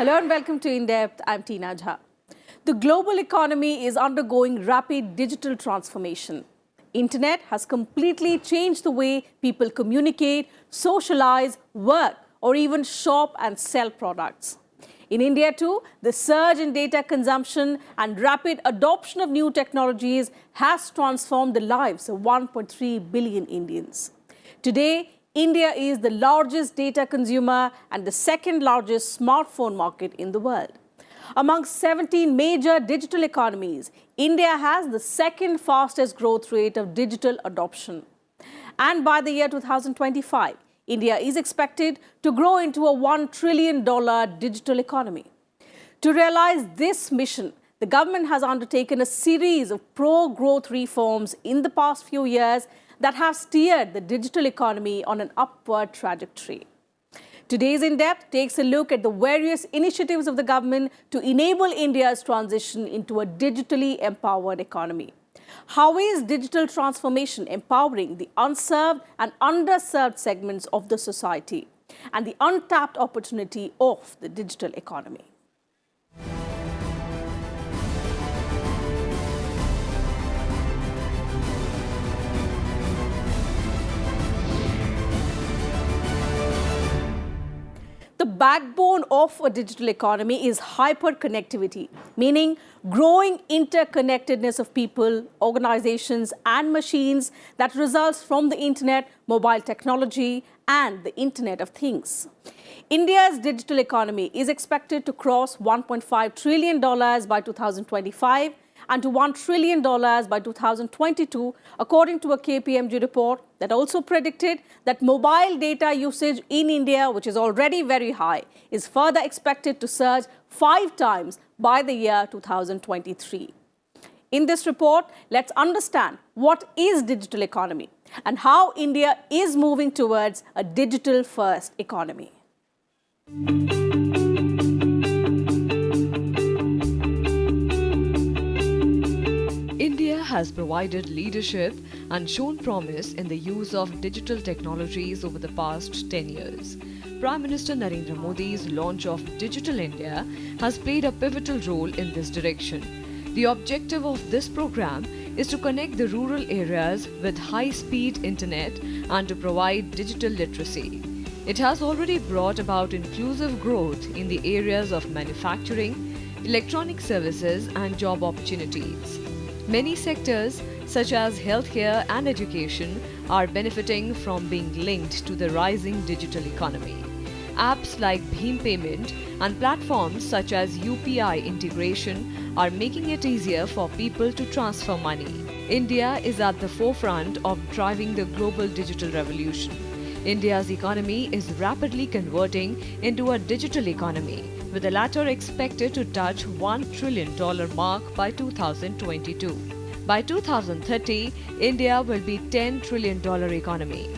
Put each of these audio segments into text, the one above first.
Hello and welcome to In Depth. I'm Tina Jha. The global economy is undergoing rapid digital transformation. Internet has completely changed the way people communicate, socialize, work, or even shop and sell products. In India too, the surge in data consumption and rapid adoption of new technologies has transformed the lives of 1.3 billion Indians. Today, India is the largest data consumer and the second largest smartphone market in the world. Among 17 major digital economies, India has the second fastest growth rate of digital adoption. And by the year 2025, India is expected to grow into a $1 trillion digital economy. To realize this mission, the government has undertaken a series of pro-growth reforms in the past few years that have steered the digital economy on an upward trajectory. Today's In Depth takes a look at the various initiatives of the government to enable India's transition into a digitally empowered economy. How is digital transformation empowering the unserved and underserved segments of the society and the untapped opportunity of the digital economy? The backbone of a digital economy is hyperconnectivity, meaning growing interconnectedness of people, organizations, and machines that results from the internet, mobile technology, and the Internet of Things. India's digital economy is expected to cross $1.5 trillion by 2025 and to $1 trillion by 2022, according to a KPMG report that also predicted that mobile data usage in India, which is already very high, is further expected to surge 5 times by the year 2023. In this report, let's understand what is digital economy and how India is moving towards a digital-first economy. India has provided leadership and shown promise in the use of digital technologies over the past 10 years. Prime Minister Narendra Modi's launch of Digital India has played a pivotal role in this direction. The objective of this program is to connect the rural areas with high-speed internet and to provide digital literacy. It has already brought about inclusive growth in the areas of manufacturing, electronic services and job opportunities. Many sectors, such as healthcare and education, are benefiting from being linked to the rising digital economy. Apps like Bheem Payment and platforms such as UPI integration are making it easier for people to transfer money. India is at the forefront of driving the global digital revolution. India's economy is rapidly converting into a digital economy, with the latter expected to touch $1 trillion mark by 2022. By 2030, India will be $10 trillion economy,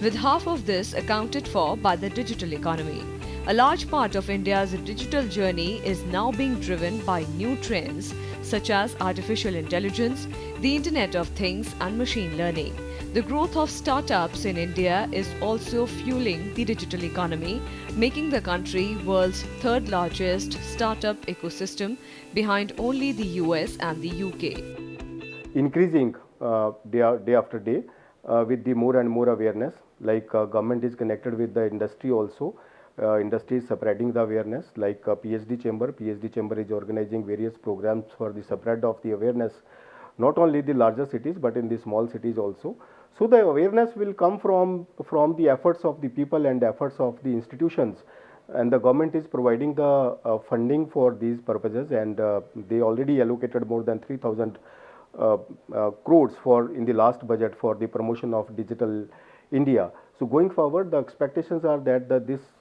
with half of this accounted for by the digital economy. A large part of India's digital journey is now being driven by new trends such as artificial intelligence, the Internet of Things and machine learning. The growth of startups in India is also fueling the digital economy, making the country world's third largest startup ecosystem behind only the US and the UK. Increasing day after day with the more and more awareness, like government is connected with the industry also. Industry is spreading the awareness, like PhD Chamber. PhD Chamber is organizing various programs for the spread of the awareness, not only the larger cities but in the small cities also. So the awareness will come from the efforts of the people and efforts of the institutions, and the government is providing the funding for these purposes, and they already allocated more than 3,000 crores for in the last budget for the promotion of digital India. So going forward, the expectations are that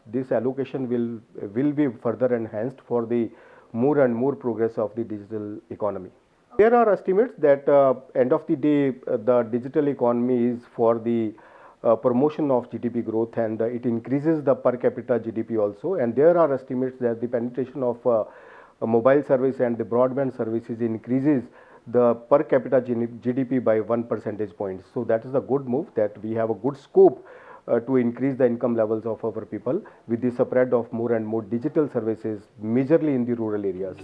this allocation will be further enhanced for the more and more progress of the digital economy. There are estimates that end of the day, the digital economy is for the promotion of GDP growth, and it increases the per capita GDP also. And there are estimates that the penetration of mobile service and the broadband services increases the per capita GDP by 1 percentage point. So that is a good move, that we have a good scope to increase the income levels of our people with the spread of more and more digital services, majorly in the rural areas.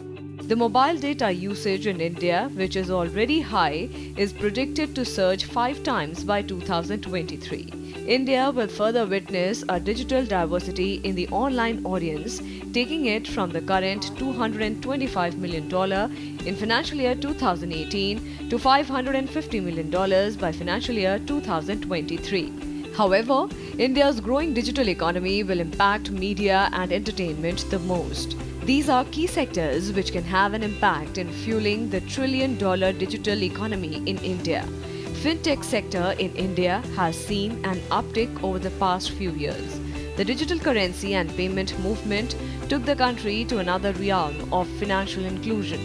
The mobile data usage in India, which is already high, is predicted to surge 5 times by 2023. India will further witness a digital diversity in the online audience, taking it from the current $225 million in financial year 2018 to $550 million by financial year 2023. However, India's growing digital economy will impact media and entertainment the most. These are key sectors which can have an impact in fueling the trillion-dollar digital economy in India. Fintech sector in India has seen an uptick over the past few years. The digital currency and payment movement took the country to another realm of financial inclusion.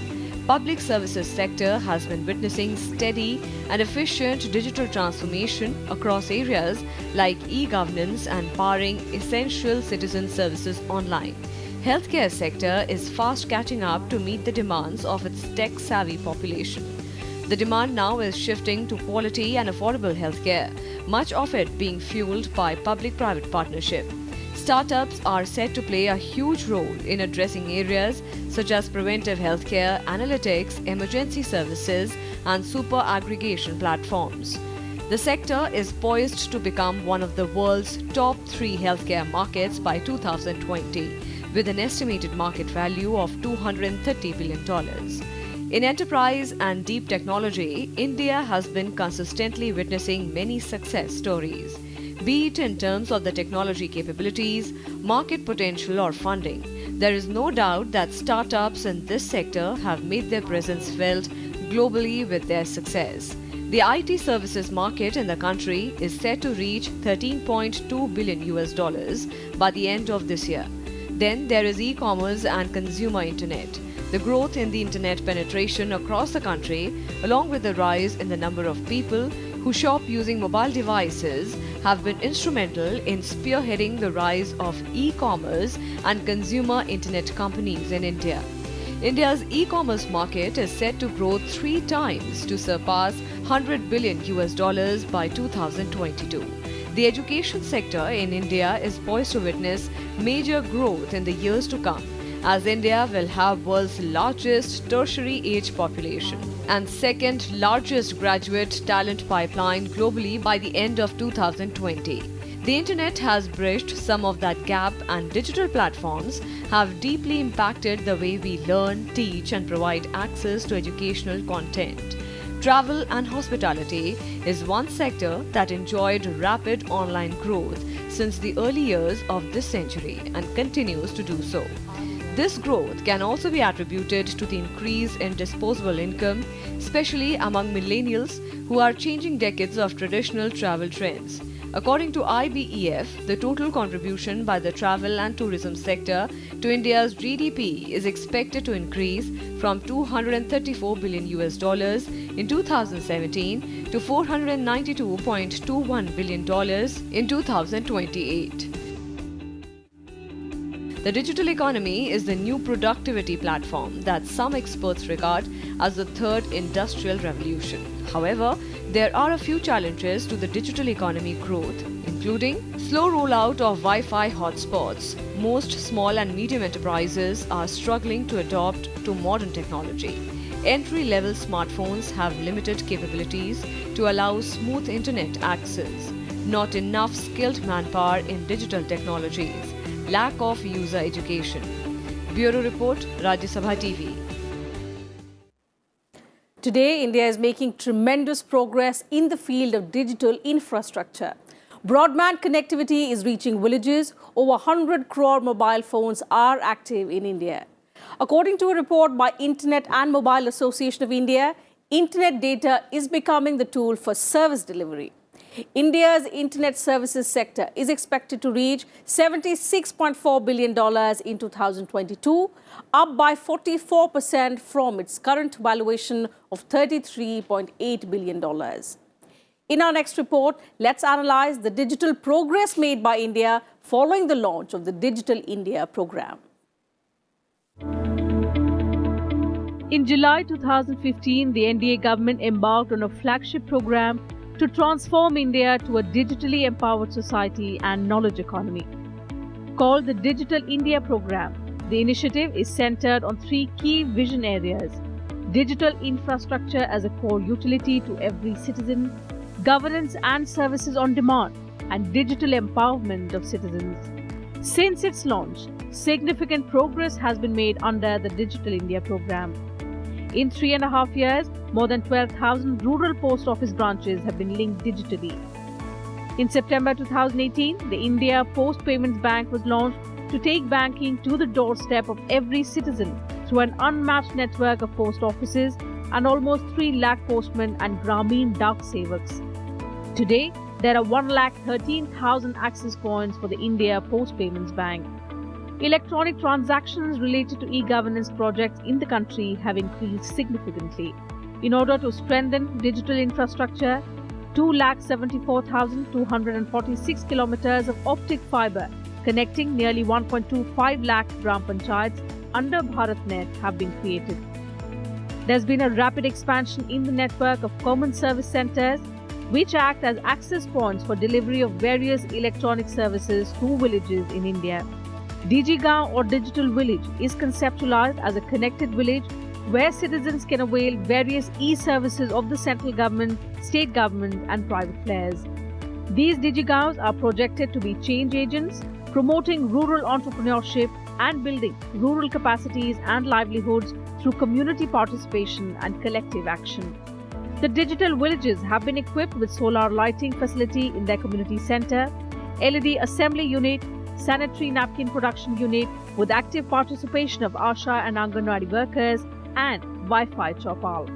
Public services sector has been witnessing steady and efficient digital transformation across areas like e-governance and powering essential citizen services online. Healthcare sector is fast catching up to meet the demands of its tech-savvy population. The demand now is shifting to quality and affordable healthcare, much of it being fueled by public-private partnership. Startups are set to play a huge role in addressing areas such as preventive healthcare, analytics, emergency services, and super aggregation platforms. The sector is poised to become one of the world's top 3 healthcare markets by 2020, with an estimated market value of $230 billion. In enterprise and deep technology, India has been consistently witnessing many success stories. Be it in terms of the technology capabilities, market potential or funding, there is no doubt that startups in this sector have made their presence felt globally with their success. The IT services market in the country is set to reach $13.2 billion by the end of this year. Then there is e-commerce and consumer internet. The growth in the internet penetration across the country, along with the rise in the number of people who shop using mobile devices, have been instrumental in spearheading the rise of e-commerce and consumer internet companies in India. India's e-commerce market is set to grow 3 times to surpass $100 billion by 2022. The education sector in India is poised to witness major growth in the years to come, as India will have world's largest tertiary age population and second largest graduate talent pipeline globally by the end of 2020. The internet has bridged some of that gap, and digital platforms have deeply impacted the way we learn, teach and provide access to educational content. Travel and hospitality is one sector that enjoyed rapid online growth since the early years of this century and continues to do so. This growth can also be attributed to the increase in disposable income, especially among millennials who are changing decades of traditional travel trends. According to IBEF, the total contribution by the travel and tourism sector to India's GDP is expected to increase from $234 billion in 2017 to $492.21 billion in 2028. The digital economy is the new productivity platform that some experts regard as the third industrial revolution. However, there are a few challenges to the digital economy growth, including slow rollout of Wi-Fi hotspots. Most small and medium enterprises are struggling to adopt to modern technology. Entry-level smartphones have limited capabilities to allow smooth internet access. Not enough skilled manpower in digital technologies. Lack of user education. Bureau Report, Rajya Sabha TV. Today, India is making tremendous progress in the field of digital infrastructure. Broadband connectivity is reaching villages. Over 100 crore mobile phones are active in India. According to a report by Internet and Mobile Association of India, internet data is becoming the tool for service delivery. India's internet services sector is expected to reach $76.4 billion in 2022, up by 44% from its current valuation of $33.8 billion. In our next report, let's analyze the digital progress made by India following the launch of the Digital India program. In July 2015, the NDA government embarked on a flagship program to transform India to a digitally empowered society and knowledge economy. Called the Digital India Programme, the initiative is centered on three key vision areas: digital infrastructure as a core utility to every citizen, governance and services on demand, and digital empowerment of citizens. Since its launch, significant progress has been made under the Digital India Programme. In 3.5 years, more than 12,000 rural post office branches have been linked digitally. In September 2018, the India Post Payments Bank was launched to take banking to the doorstep of every citizen through an unmatched network of post offices and almost 3 lakh postmen and Grameen Dak Sevaks. Today, there are 1,13,000 access points for the India Post Payments Bank. Electronic transactions related to e-governance projects in the country have increased significantly. In order to strengthen digital infrastructure, 2,74,246 kilometers of optic fibre connecting nearly 1.25 lakh Gram Panchayats under BharatNet have been created. There's been a rapid expansion in the network of common service centres, which act as access points for delivery of various electronic services to villages in India. DigiGaon or Digital Village is conceptualized as a connected village where citizens can avail various e-services of the central government, state government and private players. These DigiGaons are projected to be change agents, promoting rural entrepreneurship and building rural capacities and livelihoods through community participation and collective action. The digital villages have been equipped with solar lighting facility in their community centre, LED assembly unit, sanitary napkin production unit with active participation of Asha and Anganwadi workers and Wi-Fi chopal.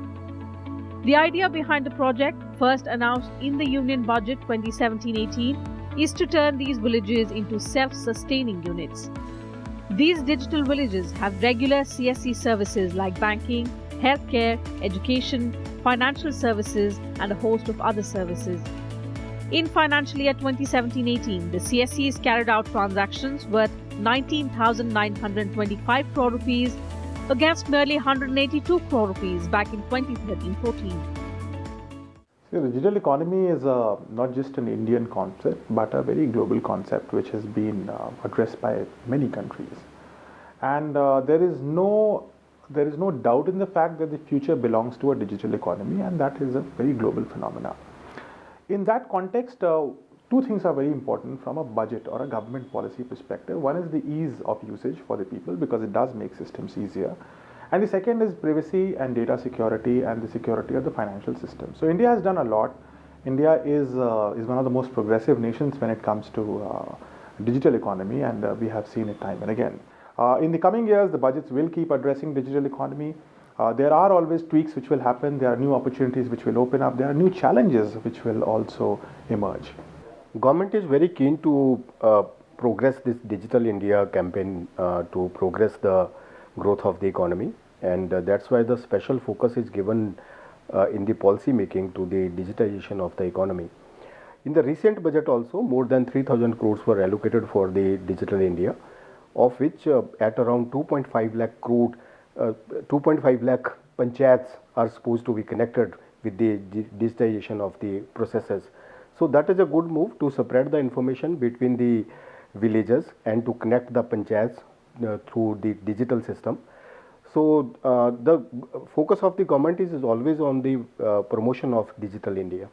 The idea behind the project, first announced in the Union Budget 2017-18, is to turn these villages into self-sustaining units. These digital villages have regular CSC services like banking, healthcare, education, financial services and a host of other services. In financial year 2017-18, the CSCs carried out transactions worth 19,925 crore rupees against merely 182 crore rupees back in 2013-14. The digital economy is not just an Indian concept, but a very global concept which has been addressed by many countries. And there is no doubt in the fact that the future belongs to a digital economy, and that is a very global phenomenon. In that context, two things are very important from a budget or a government policy perspective. One is the ease of usage for the people because it does make systems easier. And the second is privacy and data security and the security of the financial system. So India has done a lot. India is one of the most progressive nations when it comes to digital economy, and we have seen it time and again. In the coming years, the budgets will keep addressing digital economy. There are always tweaks which will happen. There are new opportunities which will open up. There are new challenges which will also emerge. Government is very keen to progress this Digital India campaign to progress the growth of the economy, and that's why the special focus is given in the policy making to the digitization of the economy. In the recent budget also, more than 3,000 crores were allocated for the Digital India, of which at around 2.5 lakh crore, 2.5 lakh panchayats are supposed to be connected with the digitization of the processes. So that is a good move to spread the information between the villages and to connect the panchayats through the digital system. So the focus of the government is always on the promotion of Digital India.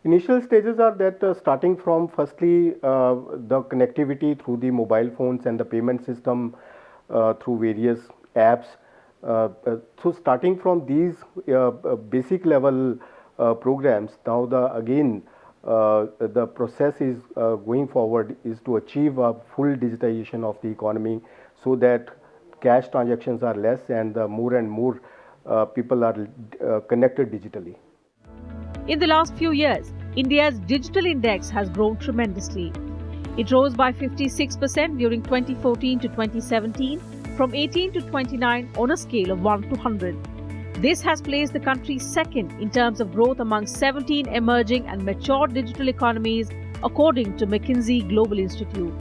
Initial stages are that starting from firstly the connectivity through the mobile phones and the payment system through various apps. So starting from these basic level programs, now the process is going forward is to achieve a full digitization of the economy so that cash transactions are less and more and more people are connected digitally. In the last few years, India's digital index has grown tremendously. It rose by 56% during 2014 to 2017, from 18 to 29 on a scale of 1 to 100. This has placed the country second in terms of growth among 17 emerging and mature digital economies, according to McKinsey Global Institute.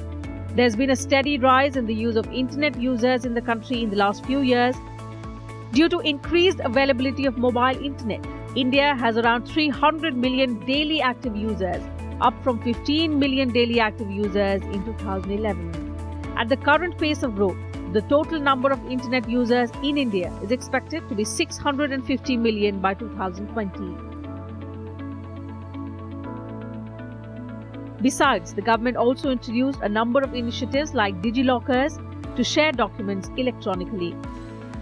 There's been a steady rise in the use of internet users in the country in the last few years. Due to increased availability of mobile internet, India has around 300 million daily active users, up from 15 million daily active users in 2011. At the current pace of growth, the total number of internet users in India is expected to be 650 million by 2020. Besides, the government also introduced a number of initiatives like DigiLockers to share documents electronically.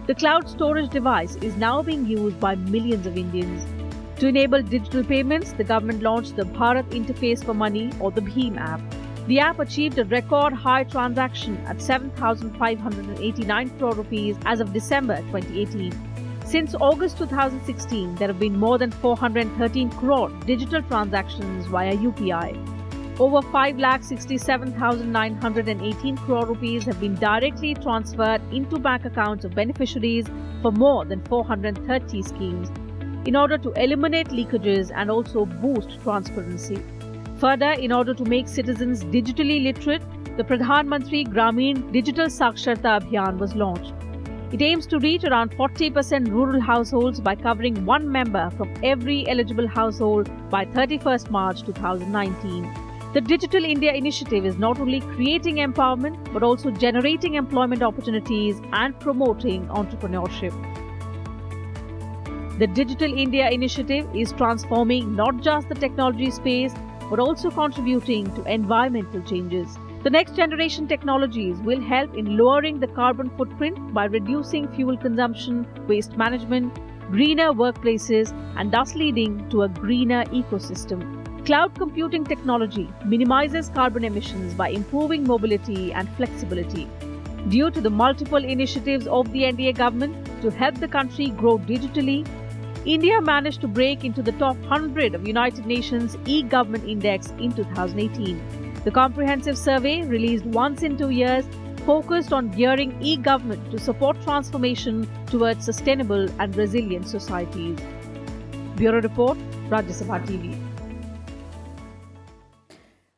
The cloud storage device is now being used by millions of Indians. To enable digital payments, the government launched the Bharat Interface for Money, or the BHIM app. The app achieved a record high transaction at 7,589 crore rupees as of December 2018. Since August 2016, there have been more than 413 crore digital transactions via UPI. Over 5,67,918 crore rupees have been directly transferred into bank accounts of beneficiaries for more than 430 schemes in order to eliminate leakages and also boost transparency. Further, in order to make citizens digitally literate, the Pradhan Mantri Gramin Digital Saksharta Abhiyan was launched. It aims to reach around 40% rural households by covering one member from every eligible household by 31st March 2019. The Digital India initiative is not only creating empowerment but also generating employment opportunities and promoting entrepreneurship. The Digital India initiative is transforming not just the technology space but also contributing to environmental changes. The next generation technologies will help in lowering the carbon footprint by reducing fuel consumption, waste management, greener workplaces, and thus leading to a greener ecosystem. Cloud computing technology minimizes carbon emissions by improving mobility and flexibility. Due to the multiple initiatives of the NDA government to help the country grow digitally, India managed to break into the top 100 of United Nations e-government index in 2018. The comprehensive survey, released once in 2 years, focused on gearing e-government to support transformation towards sustainable and resilient societies. Bureau Report, Rajya Sabha TV.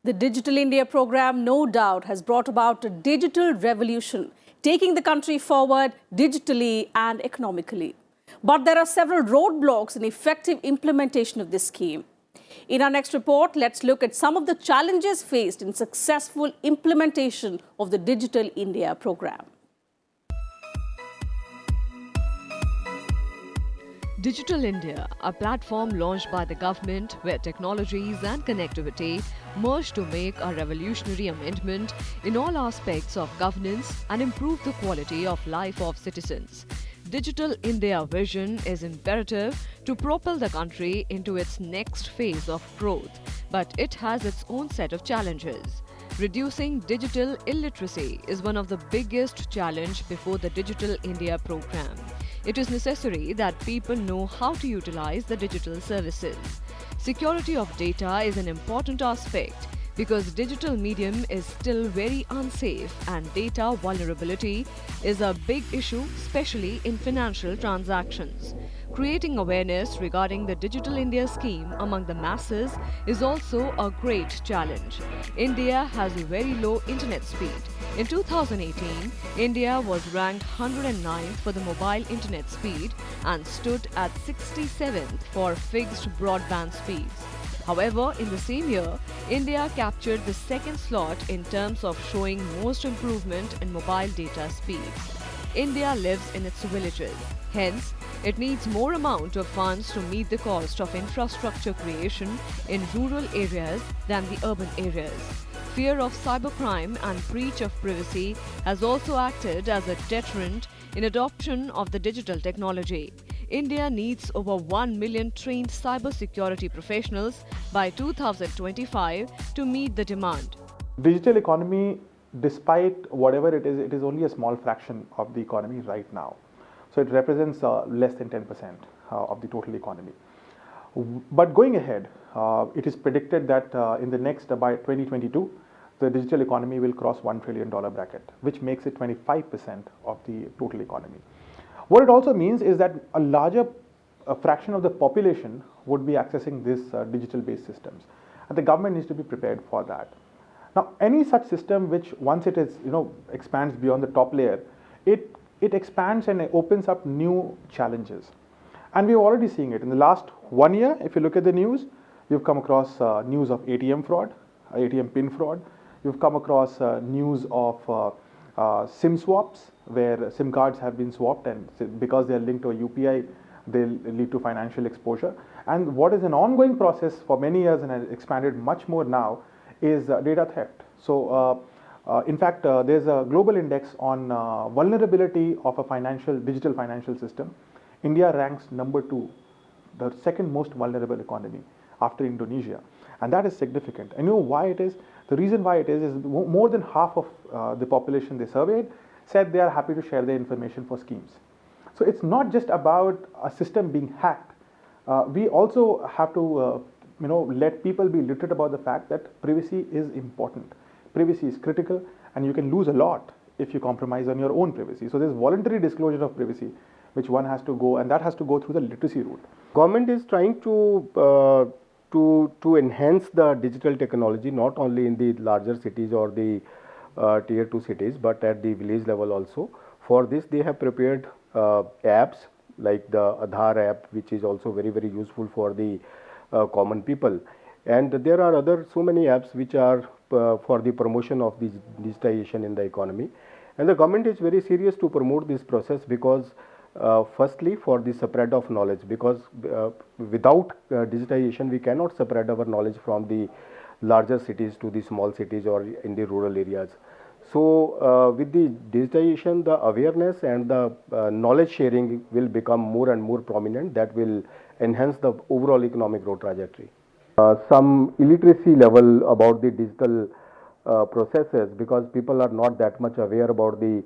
The Digital India program, no doubt, has brought about a digital revolution, taking the country forward digitally and economically. But there are several roadblocks in effective implementation of this scheme. In our next report, let's look at some of the challenges faced in successful implementation of the Digital India program. Digital India, a platform launched by the government where technologies and connectivity merge to make a revolutionary amendment in all aspects of governance and improve the quality of life of citizens. Digital India vision is imperative to propel the country into its next phase of growth, but it has its own set of challenges. Reducing digital illiteracy is one of the biggest challenges before the Digital India program. It is necessary that people know how to utilize the digital services. Security of data is an important aspect because digital medium is still very unsafe and data vulnerability is a big issue, especially in financial transactions. Creating awareness regarding the Digital India scheme among the masses is also a great challenge. India has a very low internet speed. In 2018, India was ranked 109th for the mobile internet speed and stood at 67th for fixed broadband speeds. However, in the same year, India captured the second slot in terms of showing most improvement in mobile data speeds. India lives in its villages. Hence, it needs more amount of funds to meet the cost of infrastructure creation in rural areas than the urban areas. Fear of cybercrime and breach of privacy has also acted as a deterrent in adoption of the digital technology. India needs over 1 million trained cybersecurity professionals by 2025 to meet the demand. Digital economy, despite whatever it is only a small fraction of the economy right now. So it represents less than 10% of the total economy. But going ahead, it is predicted that in the next, by 2022, the digital economy will cross $1 trillion bracket, which makes it 25% of the total economy. What it also means is that a larger fraction of the population would be accessing these digital-based systems, and the government needs to be prepared for that. Now, any such system which once it is, expands beyond the top layer, it expands and it opens up new challenges. And we're already seeing it. In the last 1 year, if you look at the news, you've come across news of ATM fraud, ATM pin fraud. You've come across news of SIM swaps, where SIM cards have been swapped, and because they are linked to a UPI, they'll lead to financial exposure. And what is an ongoing process for many years and has expanded much more now is data theft. So, in fact, there's a global index on vulnerability of a digital financial system. India ranks number 2, the second most vulnerable economy after Indonesia. And that is significant. And you know why it is? The reason why it is more than half of the population they surveyed said they are happy to share their information for schemes. So it's not just about a system being hacked. We also have to let people be literate about the fact that privacy is important. Privacy is critical, and you can lose a lot if you compromise on your own privacy. So there's voluntary disclosure of privacy, which one has to go, and that has to go through the literacy route. Government is trying to enhance the digital technology not only in the larger cities or the tier 2 cities, but at the village level also. For this, they have prepared apps like the Aadhaar app, which is also very, very useful for the common people. And there are so many apps which are for the promotion of the digitization in the economy. And the government is very serious to promote this process because firstly, for the spread of knowledge, because without digitization, we cannot spread our knowledge from the larger cities to the small cities or in the rural areas. So, with the digitization, the awareness and the knowledge sharing will become more and more prominent. That will enhance the overall economic growth trajectory. Some illiteracy level about the digital processes, because people are not that much aware about the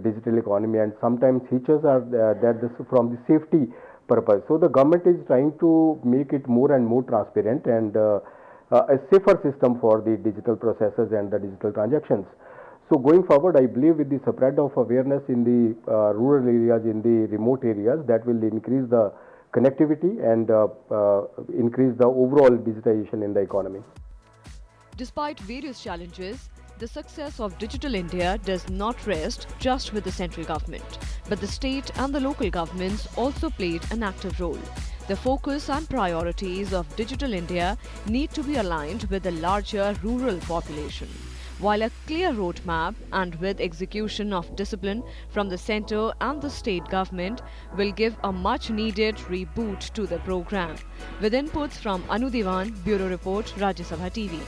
digital economy, and sometimes features are that this from the safety purpose. So the government is trying to make it more and more transparent and a safer system for the digital processes and the digital transactions. So going forward, I believe with the spread of awareness in the rural areas, in the remote areas, that will increase the connectivity and increase the overall digitization in the economy. Despite various challenges, the success of Digital India does not rest just with the central government, but the state and the local governments also played an active role. The focus and priorities of Digital India need to be aligned with the larger rural population, while a clear roadmap and with execution of discipline from the centre and the state government will give a much-needed reboot to the program. With inputs from Anu Diwan, Bureau Report, Rajya Sabha TV.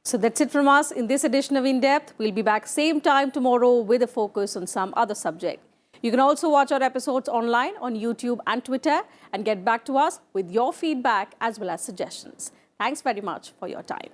So that's it from us in this edition of In Depth. We'll be back same time tomorrow with a focus on some other subject. You can also watch our episodes online on YouTube and Twitter and get back to us with your feedback as well as suggestions. Thanks very much for your time.